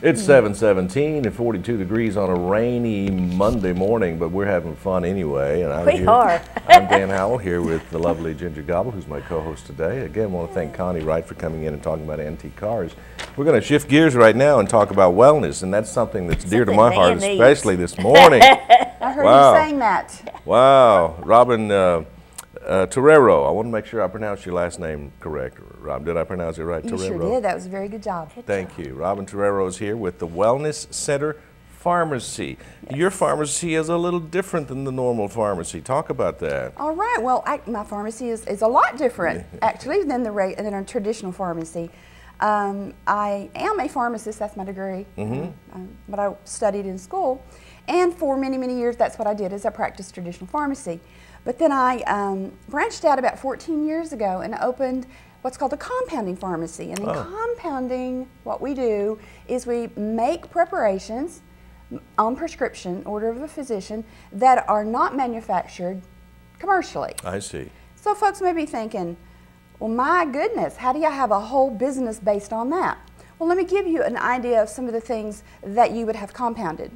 It's 7:17 and 42 degrees on a rainy Monday morning, but we're having fun anyway. And We are. I'm Dan Howell here with the lovely Ginger Gobble, who's my co-host today. Again, I want to thank Connie Wright for coming in and talking about antique cars. We're going to shift gears right now and talk about wellness, and that's something that's dear to my heart, especially this morning. I heard you saying that. Wow. Robin Terrero. I want to make sure I pronounce your last name correct. Rob, did I pronounce it right? You Terrero? sure did. That was a very good job. Thank you. Robin Terrero is here with the Wellness Center Pharmacy. Yes. Your pharmacy is a little different than the normal pharmacy. Talk about that. All right. Well, my pharmacy is a lot different, actually, than a traditional pharmacy. I am a pharmacist. That's my degree. But I studied in school. And for many, many years, that's what I did, is I practiced traditional pharmacy. But then I branched out about 14 years ago and opened what's called a compounding pharmacy. And in compounding, what we do is we make preparations on prescription, order of a physician, that are not manufactured commercially. I see. So folks may be thinking, well, my goodness, how do you have a whole business based on that? Well, let me give you an idea of some of the things that you would have compounded.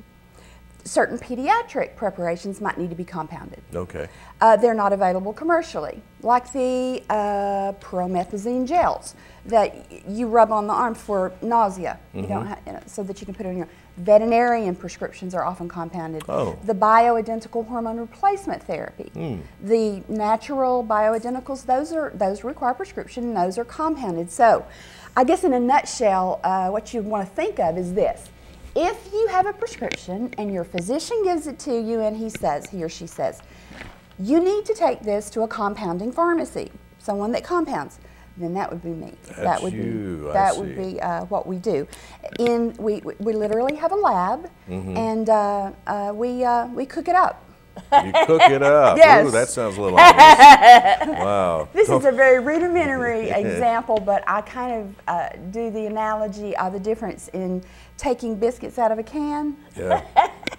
Certain pediatric preparations might need to be compounded. Okay. They're not available commercially, like the promethazine gels that you rub on the arm for nausea. You don't have, so that you can put it in your veterinarian prescriptions are often compounded. The bioidentical hormone replacement therapy, the natural bioidenticals, those require prescription, and those are compounded. So, I guess in a nutshell, what you want to think of is this. If you have a prescription and your physician gives it to you and he or she says, you need to take this to a compounding pharmacy, someone that compounds, then that would be me. That would be what we do. We literally have a lab, and we cook it up. You cook it up. Yes. Ooh, that sounds a little obvious. Wow. This is a very rudimentary example, but I kind of do the analogy of the difference in taking biscuits out of a can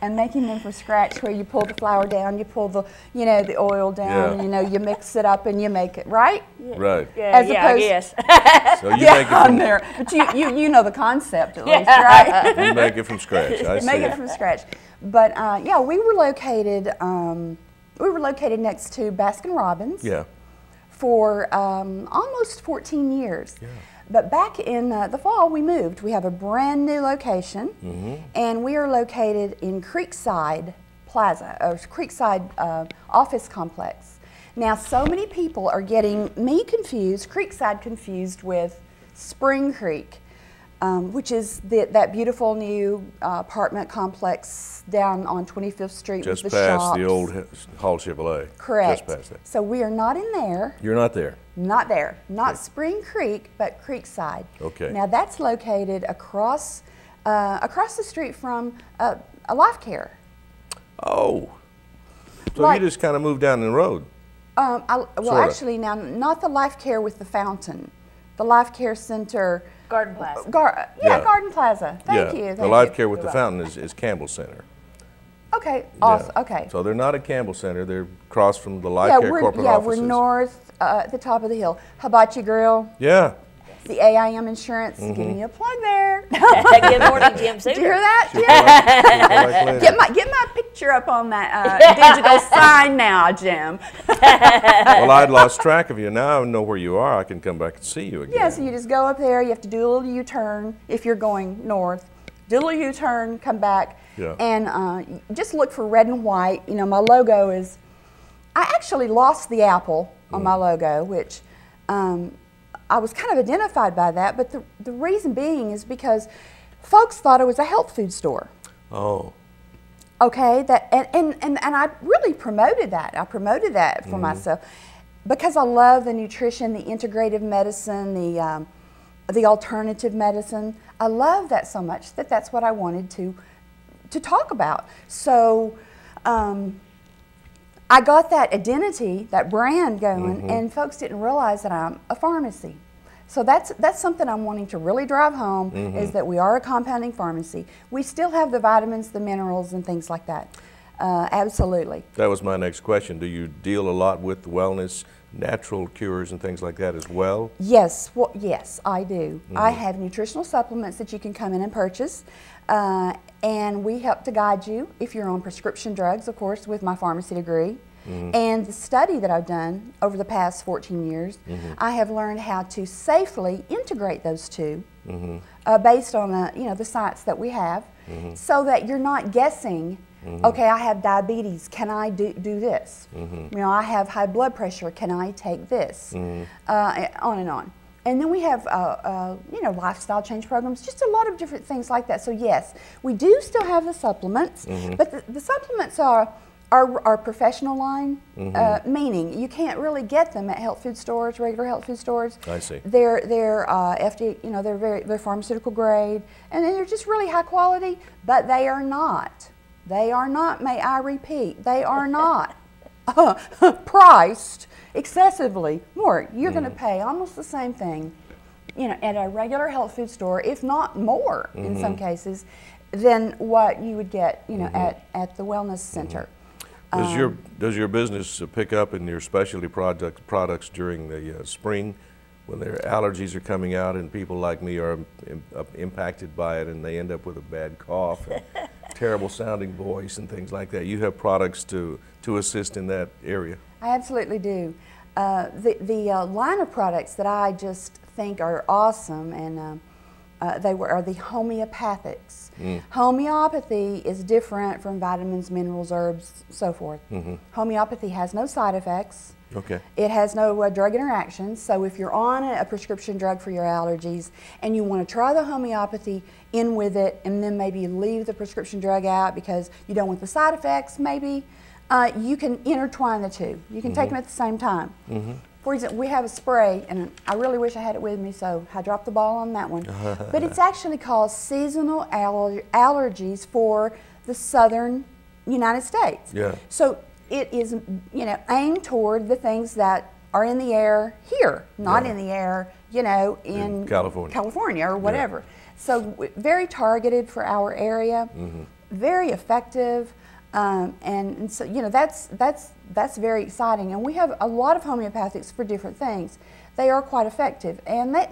and making them from scratch, where you pull the flour down, you pull the the oil down, and, you mix it up and you make it, right? Right. Yes. So you make it from there, but you know the concept at least, right? You make it from scratch. I see. Make it from scratch. But yeah, we were located next to Baskin Robbins. Yeah. For almost 14 years. Yeah. But back in the fall, we moved. We have a brand new location, and we are located in Creekside Plaza, or Creekside Office Complex. Now, so many people are getting me confused, Creekside confused with Spring Creek, which is that beautiful new apartment complex down on 25th Street just with the past shops. the old Hall Chevrolet. Correct. Just past that. So we are not in there. You're not there? Not there. Not Spring Creek, but Creekside. Okay. Now that's located across the street from a Life Care. Oh. So you just kind of moved down the road? Actually, now, not the Life Care with the fountain. The Life Care Center. Garden Plaza. Garden Plaza. Thank you. The Life Care with the fountain is Campbell Center. Okay. Awesome. Okay. So they're not at Campbell Center. They're across from the Life Care corporate offices. Yeah, we're north at the top of the hill. Hibachi Grill. Yeah. The AIM Insurance. Giving you a plug there. Good morning, Jim. Did you hear that, Jim? Get my picture up on that digital sign now, Jim. Well, I'd lost track of you. Now I know where you are. I can come back and see you again. Yeah, so you just go up there. You have to do a little U-turn if you're going north. Do a little U-turn, come back, and just look for red and white. My logo is, I actually lost the apple on my logo, which I was kind of identified by that, but the reason being is because folks thought it was a health food store. Oh. Okay, and I really promoted that. I promoted that for myself because I love the nutrition, the integrative medicine, the alternative medicine. I love that so much that that's what I wanted to talk about. So I got that identity, that brand going, and folks didn't realize that I'm a pharmacy. So that's something I'm wanting to really drive home, is that we are a compounding pharmacy. We still have the vitamins, the minerals, and things like that. Absolutely. That was my next question. Do you deal a lot with wellness natural cures and things like that as well? Yes, well, yes, I do. I have nutritional supplements that you can come in and purchase, and we help to guide you if you're on prescription drugs, of course, with my pharmacy degree. And the study that I've done over the past 14 years, I have learned how to safely integrate those two based on the science that we have, so that you're not guessing. Okay, I have diabetes. Can I do this? I have high blood pressure. Can I take this? On and on. And then we have, lifestyle change programs, just a lot of different things like that. So yes, we do still have the supplements, but the supplements are professional line, meaning you can't really get them at health food stores, regular health food stores. I see. They're FDA, they're pharmaceutical grade, and they're just really high quality, but they are not. They are not, may I repeat, they are not priced excessively more. You're going to pay almost the same thing, at a regular health food store, if not more in some cases, than what you would get, at the wellness center. Does your business pick up in your specialty products during the spring, when their allergies are coming out and people like me are impacted by it and they end up with a bad cough and terrible sounding voice and things like that? You have products to assist in that area? I absolutely do. The line of products that I just think are awesome, and are the homeopathics. Homeopathy is different from vitamins, minerals, herbs, so forth. Homeopathy has no side effects. Okay. It has no drug interactions. So if you're on a prescription drug for your allergies and you want to try the homeopathy in with it, and then maybe leave the prescription drug out because you don't want the side effects, maybe, you can intertwine the two. You can take them at the same time. For example, we have a spray, and I really wish I had it with me, so I dropped the ball on that one. But it's actually called Seasonal Allergies for the Southern United States. Yeah. So it is, aimed toward the things that are in the air here, not in the air, in California or whatever. So very targeted for our area, very effective. And so, that's very exciting. And we have a lot of homeopathics for different things. They are quite effective. And they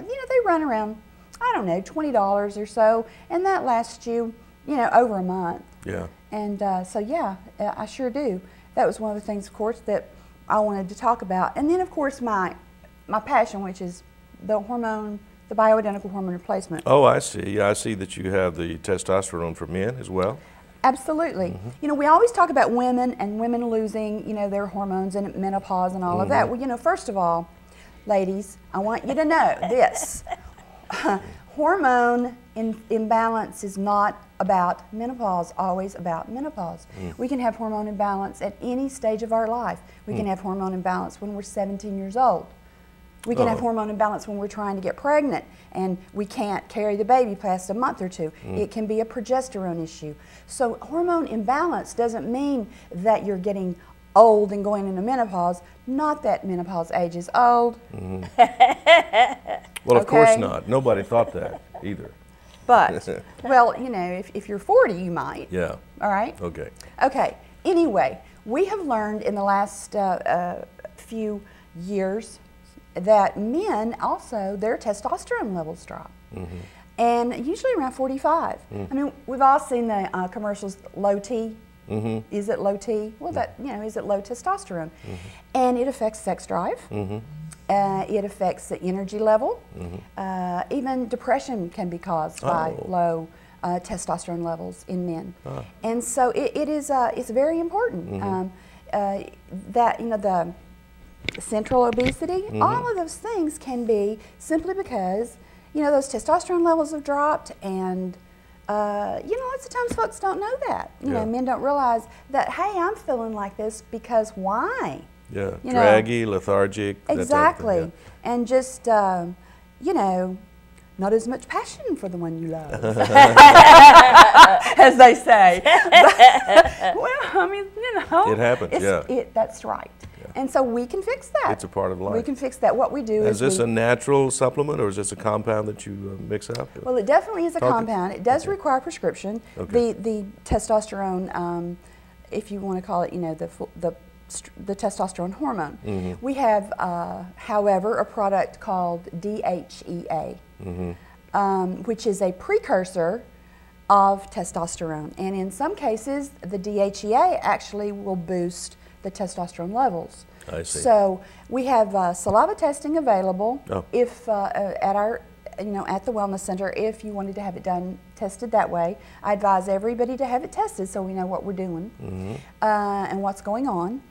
run around, I don't know, $20 or so. And that lasts you, over a month. Yeah. And so, yeah, I sure do. That was one of the things, of course, that I wanted to talk about. And then, of course, my passion, which is the bioidentical hormone replacement. Oh, I see. Yeah, I see that you have the testosterone for men as well. Absolutely. We always talk about women and women losing, their hormones and menopause and all of that. Well, first of all, ladies, I want you to know this. Hormone imbalance is not about menopause, always about menopause. We can have hormone imbalance at any stage of our life. We can have hormone imbalance when we're 17 years old. We can have hormone imbalance when we're trying to get pregnant and we can't carry the baby past a month or two. It can be a progesterone issue. So hormone imbalance doesn't mean that you're getting old and going into menopause. Not that menopause age is old. Well, of course not. Nobody thought that either. But, well, if you're 40, you might. Yeah. All right? Okay. Okay. Anyway, we have learned in the last few years that men also, their testosterone levels drop. And usually around 45. I mean, we've all seen the commercials, low T. Is it low T? Well, is it low testosterone? And it affects sex drive. It affects the energy level. Even depression can be caused by low testosterone levels in men. And so it's very important that, the central obesity, all of those things can be simply because, those testosterone levels have dropped, and, lots of times folks don't know that. Men don't realize that, hey, I'm feeling like this because why? Yeah, draggy, lethargic. Exactly. That type of thing, and just, not as much passion for the one you love, as they say. Well, I mean, it happens. That's right. And so we can fix that. It's a part of life. We can fix that. What we do is this a natural supplement, or is this a compound that you mix up? Well, it definitely is a compound. It does require prescription. The testosterone, if you want to call it, the the testosterone hormone. We have, however, a product called DHEA, which is a precursor of testosterone. And in some cases, the DHEA actually will boost the testosterone levels. I see. So we have saliva testing available if at our, at the Wellness Center, if you wanted to have it tested that way. I advise everybody to have it tested so we know what we're doing and what's going on.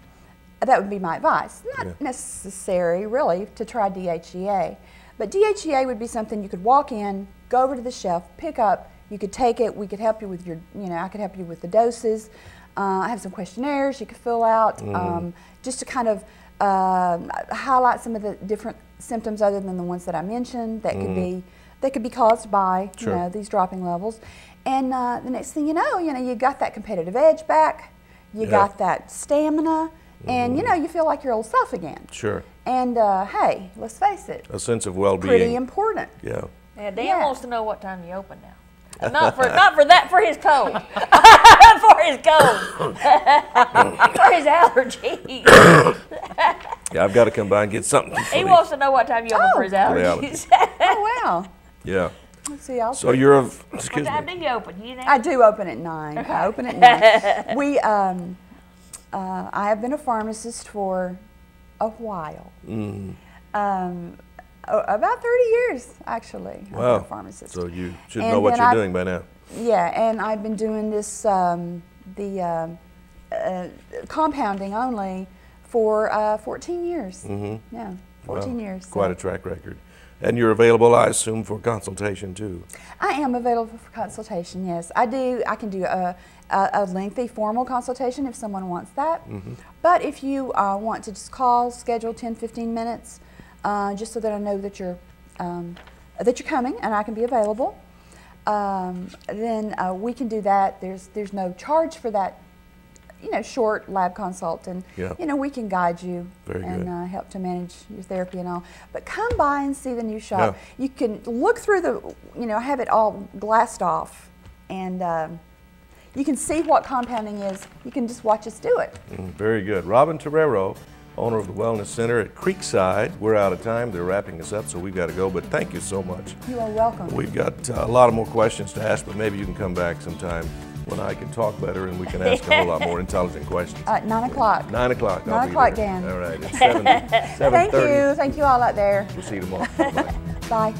That would be my advice. Not necessary, really, to try DHEA. But DHEA would be something you could walk in, go over to the shelf, pick up, you could take it, we could help you with your, I could help you with the doses. I have some questionnaires you could fill out just to kind of highlight some of the different symptoms other than the ones that I mentioned that could be caused by these dropping levels. And the next thing you know, you got that competitive edge back, you got that stamina, and you feel like your old self again. Sure. And hey, let's face it, a sense of well-being. Pretty important. Yeah. Yeah, Dan wants to know what time you open now. Not for his cold. For his cold. For his allergies. Yeah, I've got to come by and get something. He wants to know what time you open for his allergies. Oh wow. Yeah. Let's see. So you're a. What time do you open? I do open at 9. Okay. I open at 9. We I have been a pharmacist for a while. About 30 years, actually. Wow. I've been a pharmacist. So you should know what you're doing by now. Yeah, and I've been doing this, compounding only for 14 years. Yeah, 14 years. Quite a track record. And you're available, I assume, for consultation too. I am available for consultation, yes. I can do a lengthy formal consultation if someone wants that. But if you want to just call, schedule 10, 15 minutes, just so that I know that you're coming and I can be available, then we can do that. There's no charge for that, short lab consult, and we can guide you and help to manage your therapy and all. But come by and see the new shop. You can look through the, have it all glassed off, and you can see what compounding is. You can just watch us do it. Very good. Robin Terrero, owner of the Wellness Center at Creekside. We're out of time. They're wrapping us up, so we've got to go, but thank you so much. You are welcome. We've got a lot of more questions to ask, but maybe you can come back sometime when I can talk better and we can ask a whole lot more intelligent questions. 9 o'clock. 9 o'clock. 9 o'clock, Dan. All right. It's 7:30. Thank you. Thank you all out there. We'll see you tomorrow. Bye. Bye.